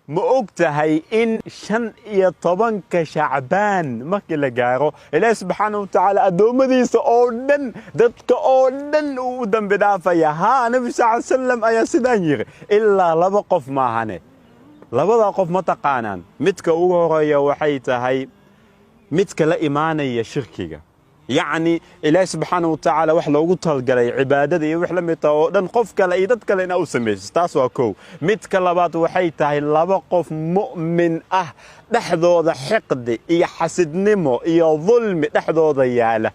ma ogtahay in 15 Shacbaan markii la gaaro Ilaahay subhanahu wa ta'ala adoomadiisa oo dhan dadka oo dhan uu dambi dhaafaya nabi sallam ayaa sidaan yiri ilaa laba qof maahane labada qof ma taqaanaan midka ugu horeeya waxay tahay midka la iimaanaya shirkiga يعني إلهي سبحانه وتعالى وحلا وقتل قلي عبادة وحلا متودن قف كلا إيدت كلا إنه سميش استاسوا كو مت كلابات وحيته لبا قف مؤمن دحضو ذا حقد حسد نمو ظلم دحضو ذا ياله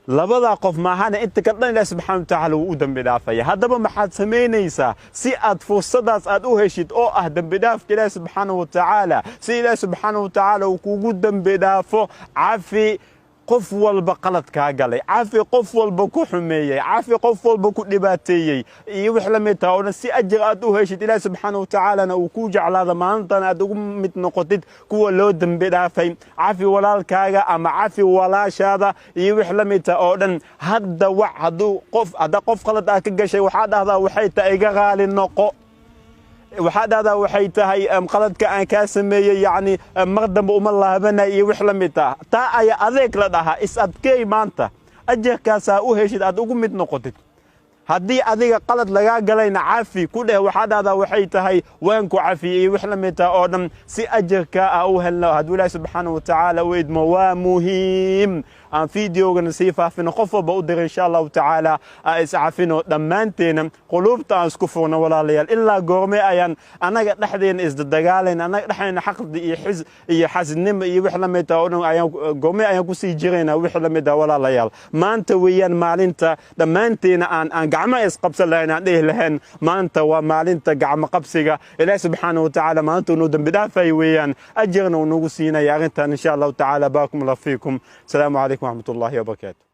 لبدا قف معانا انت كدن إلهي سبحانه وتعالى ودن بدافيا هذا ما حد سمينيسا سي اد فرصداس اد او هشيد او دن بداف إلهي سبحانه وتعالى سي إلهي سبحانه وتعالى وكو دن بدافو عافي qof walba qalad ka galay caafi qof walba ku xumeeyay caafi qof walba ku dhibaateeyay iyo wix la mid ah oo si ajir aad u heshid Ilaahay subhanahu wa ta'ala uu ku jeclaado maantan aad ugu mid noqotid kuwa loo dambi dhaafay caafi walaalkaaga ama caafi walaashaada iyo wix la mid ah oo dhan hadda wax hada qof qalad ka gashay waxa dhahdaa waxay tahay iga qaali noqo waxaad hada waxay tahay qaladka aan ka sameeyay yani maqdam uma laabana iyo wix la mid ah taa ay adeeg la dhaha is adkay maanta ajarkaas u heshid aad ugu mid noqotid haddii adiga qalad laga galayna caafi ku dheh waxaad hada waxay tahay waan ku caafiyay wix la mid ah oo dhan si ajarka u helno haduu Ilaahay subhanahu wa ta'ala weedmo waa muhiim aan fiidiyogan si faafino qof walba u dir insha Allah ta'ala is caafino dhamaanteena qulubta aan isku furno walaalayaal illa goorme ayaan anaga dhaxdeena is dagaaleen anaga dhaxayna xaqdi iyo xasnimo iyo wix la mid ah oo dhan ayaan goorme ayaan ku sii jireyna wix la mid ah walaalayaal maanta weeyaan maalinta dhamaanteena aan gacmo is qabsan lahayn dheh lahayn maanta waa maalinta gacmo qabsiga Ilaahay subhanahu wa ta'ala maanta uu dambi dhaafay weeyaan ajirna uu nagu siinaya arintan insha Allah ta'ala baakum Allah fiikum salaamu alaykum ورحمة الله وبركاته.